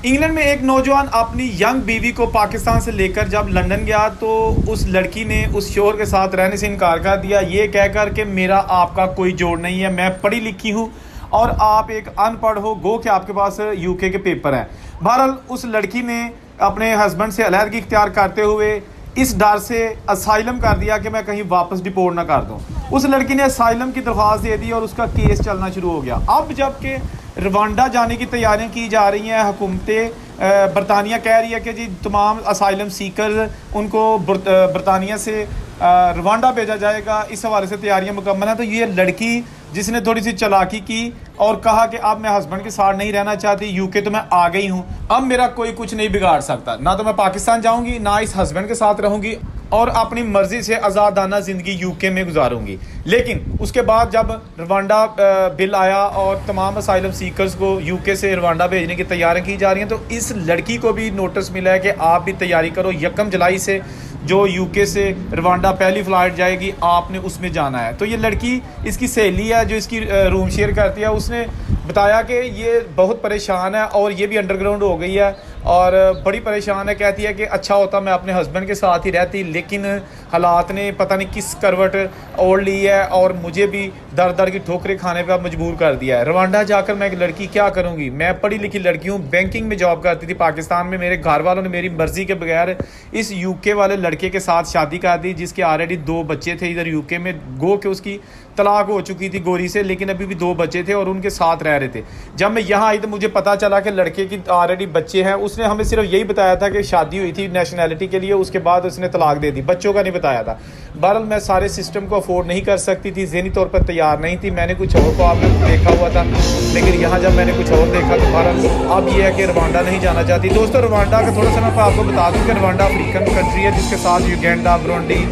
England में एक नौजवान अपनी यंग बीवी को पाकिस्तान से लेकर जब लंदन गया तो उस लड़की ने उस शोहर के साथ रहने से इनकार कर दिया, ये कहकर कि मेरा आपका कोई जोड़ नहीं है, मैं पढ़ी लिखी हूँ और आप एक अनपढ़ हो, गो कि आपके पास यूके के पेपर हैं। बहरहाल उस लड़की ने अपने हस्बैंड से अलहदगी इख्तियार करते हुए इस डर से असाइलम कर दिया कि मैं कहीं वापस डिपोर्ट ना कर दूं। उस लड़की ने असाइलम की दरख्वास्त दे दी और उसका केस चलना शुरू हो गया। अब जबकि रवांडा जाने की तैयारियां की जा रही हैं, हुकूमत बरतानिया कह रही है कि जी तमाम असाइलम सीकर उनको बरतानिया से रवांडा भेजा जाएगा, इस हवाले से तैयारियां मुकम्मल हैं। तो ये लड़की जिसने थोड़ी सी चालाकी की और कहा कि अब मैं हस्बैंड के साथ नहीं रहना चाहती, यूके तो मैं आ गई हूँ, अब मेरा कोई कुछ नहीं बिगाड़ सकता, ना तो मैं पाकिस्तान जाऊँगी ना इस हस्बैंड के साथ रहूँगी और अपनी मर्जी से आज़ादाना ज़िंदगी यूके में गुजारूंगी। लेकिन उसके बाद जब रवांडा बिल आया और तमाम असाइलम सीकर्स को यूके से रवांडा भेजने की तैयारियां की जा रही हैं, तो इस लड़की को भी नोटिस मिला है कि आप भी तैयारी करो, 1 जुलाई से जो यूके से रवांडा पहली फ़्लाइट जाएगी, आपने उसमें जाना है। तो ये लड़की, इसकी सहेली है जो इसकी रूम शेयर करती है, उसने बताया कि ये बहुत परेशान है और ये भी अंडरग्राउंड हो गई है और बड़ी परेशान है। कहती है कि अच्छा होता मैं अपने हस्बैंड के साथ ही रहती, लेकिन हालात ने पता नहीं किस करवट ओढ़ ली है और मुझे भी दर दर की ठोकरें खाने पर मजबूर कर दिया है। रवांडा जाकर मैं एक लड़की क्या करूँगी? मैं पढ़ी लिखी लड़की हूँ, बैंकिंग में जॉब करती थी पाकिस्तान में, मेरे घर वालों ने मेरी मर्ज़ी के बगैर इस यूके वाले लड़के के साथ शादी कर दी जिसके ऑलरेडी 2 बच्चे थे इधर यूके में, गो के उसकी तलाक हो चुकी थी गोरी से, लेकिन अभी भी 2 बच्चे थे और उनके साथ रह रहे थे। जब मैं यहाँ आई तो मुझे पता चला कि लड़के की ऑलरेडी बच्चे हैं। उसने हमें सिर्फ यही बताया था कि शादी हुई थी नेशनैलिटी के लिए, उसके बाद उसने तलाक दे दी, बच्चों का नहीं बताया था। बहरहाल मैं सारे सिस्टम को अफोर्ड नहीं कर सकती थी, ज़हनी तौर पर तैयार नहीं थी, मैंने कुछ और को आपने देखा हुआ था, लेकिन यहाँ जब मैंने कुछ और देखा तो बहरहाल अब ये है कि रवांडा नहीं जाना चाहती। दोस्तों, रवांडा का थोड़ा सा मैं आपको बता दूँ कि रवांडा अफ्रीकन कंट्री है जिसके साथ युगांडा, बुरुंडी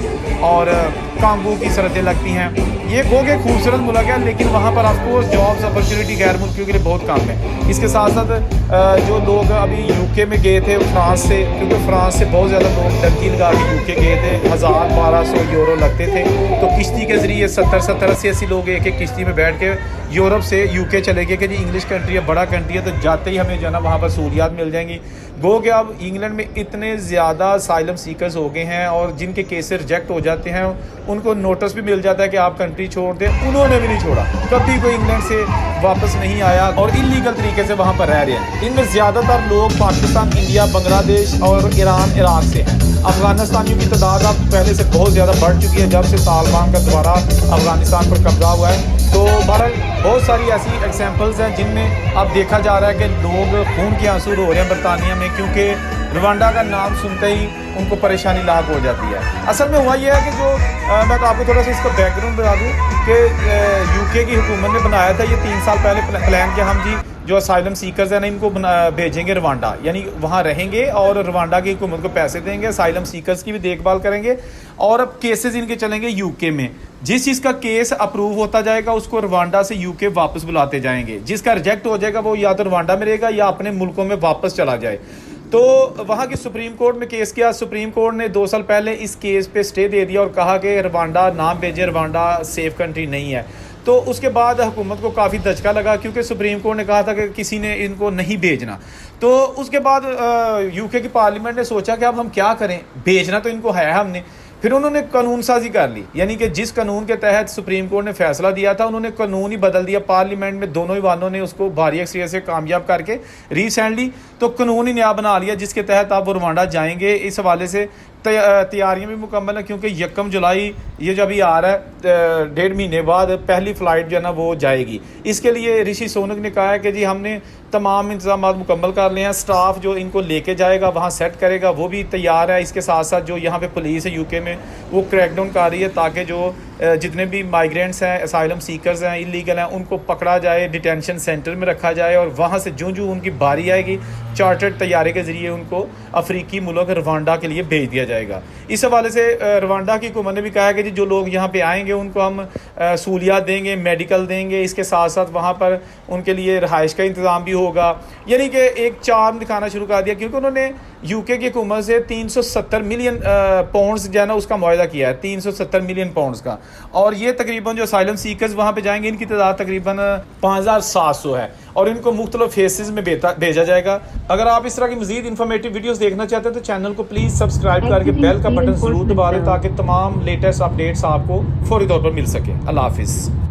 और कांगो की सरहदें लगती हैं। ये गो के खूबसूरत मुल्क है, लेकिन वहाँ पर ऑफकोर्स जॉब्स अपॉर्चुनिटी गैर मुल्कियों के लिए बहुत कम है। इसके साथ साथ जो लोग अभी यूके में गए थे फ्रांस से, क्योंकि फ्रांस से बहुत ज़्यादा लोग डंकी लगा के यूके गए थे, 1000-1200 यूरो लगते थे, तो किश्ती के ज़रिए 70-70, 80-80 लोग एक एक किश्ती में बैठ के यूरोप से यूके चले गए कि जी इंग्लिश कंट्री है, बड़ा कंट्री है, तो जाते ही हमें जो है ना वहाँ पर सहूलियात मिल जाएंगी। गो कि अब इंग्लैंड में इतने ज़्यादा असाइलम सीकर्स हो गए हैं और जिनके केस रिजेक्ट हो जाते हैं उनको नोटिस भी मिल जाता है कि आप कंट्री छोड़ दें, उन्होंने भी नहीं छोड़ा, कभी कोई इंग्लैंड से वापस नहीं आया और इलीगल तरीके से वहाँ पर रह रहे हैं। इनमें ज़्यादातर लोग पाकिस्तान, इंडिया, बांग्लादेश और ईरान, इराक से हैं। अफ़गानिस्तानियों की तादाद अब पहले से बहुत ज़्यादा बढ़ चुकी है जब से तालिबान का दोबारा अफ़गानिस्तान पर कब्जा हुआ है। तो बहरहाल बहुत सारी ऐसी एग्जांपल्स हैं जिनमें अब देखा जा रहा है कि लोग खून के आंसू रो रहे हैं बरतानिया में, क्योंकि रवांडा का नाम सुनते ही उनको परेशानी लाक हो जाती है। असल में हुआ यह है कि जो मैं तो आपको थोड़ा सा इसका बैकग्राउंड बता दूँ कि यूके की हुकूमत ने बनाया था ये 3 साल पहले प्लान कि हम जी जो असाइलम सीकर्स हैं ना इनको भेजेंगे रवांडा, यानी वहाँ रहेंगे और रवांडा की हुकूमत को पैसे देंगे, असाइलम सीकर्स की भी देखभाल करेंगे और अब केसेस इनके चलेंगे यूके में। जिस चीज़ का केस अप्रूव होता जाएगा उसको रवांडा से यूके वापस बुलाते जाएंगे, जिसका रिजेक्ट हो जाएगा वो या तो रवांडा में रहेगा या अपने मुल्कों में वापस चला जाए। तो वहाँ की सुप्रीम कोर्ट में केस किया, सुप्रीम कोर्ट ने 2 साल पहले इस केस पे स्टे दे दिया और कहा कि रवांडा ना भेजे, रवांडा सेफ कंट्री नहीं है। तो उसके बाद हुकूमत को काफ़ी धचका लगा क्योंकि सुप्रीम कोर्ट ने कहा था कि किसी ने इनको नहीं भेजना। तो उसके बाद यूके की पार्लियामेंट ने सोचा कि अब हम क्या करें, भेजना तो इनको है हमने। फिर उन्होंने कानून साजी कर ली, यानी कि जिस कानून के तहत सुप्रीम कोर्ट ने फैसला दिया था उन्होंने कानून ही बदल दिया। पार्लियामेंट में दोनों ही वालों ने उसको भारी अक्सरियत से कामयाब करके रिसेंटली तो कानून ही नया बना लिया जिसके तहत अब वो रवांडा जाएंगे। इस हवाले से तैयारियां भी मुकम्मल है क्योंकि 1 जुलाई ये जब ही आ रहा है, 1.5 महीने बाद पहली फ़्लाइट जो है ना वो जाएगी। इसके लिए ऋषि सुनक ने कहा है कि जी हमने तमाम इंतजाम मुकम्मल कर लिए हैं, स्टाफ जो इनको लेके जाएगा वहाँ सेट करेगा वो भी तैयार है। इसके साथ साथ जो यहाँ पे पुलिस है यूके में वो क्रैकडाउन कर रही है ताकि जो जितने भी माइग्रेंट्स हैं, असाइलम सीकर्स हैं, इलीगल हैं, उनको पकड़ा जाए, डिटेंशन सेंटर में रखा जाए और वहाँ से जो उनकी बारी आएगी चार्टर्ड तैयारी के ज़रिए उनको अफ्रीकी मुल्क रवांडा के लिए भेज दिया जाएगा। इस हवाले से रवांडा की हुकूमत ने भी कहा है कि जी जो लोग यहाँ पे आएंगे उनको हम सहूलियात देंगे, मेडिकल देंगे, इसके साथ साथ वहाँ पर उनके लिए रहाइश का इंतज़ाम भी होगा, यानी कि एक चार्म दिखाना शुरू कर दिया, क्योंकि उन्होंने यूके की हुकूमत से 370 मिलियन पाउंड्स जो है ना उसका मुआहदा किया है, 370 मिलियन पाउंड्स का। और ये तकरीबन जो असाइलम सीकर्स वहाँ पे जाएंगे इनकी तादाद तकरीबन 5700 है और इनको मुख्तलिफ फेसेस में भेजा जाएगा। अगर आप इस तरह की मजीद इन्फॉर्मेटिव वीडियोस देखना चाहते हैं तो चैनल को प्लीज़ सब्सक्राइब करके बेल का बटन ज़रूर दबा दें ताकि तमाम लेटेस्ट अपडेट्स आपको फौरी तौर पर मिल सके। अल्लाह हाफिज़।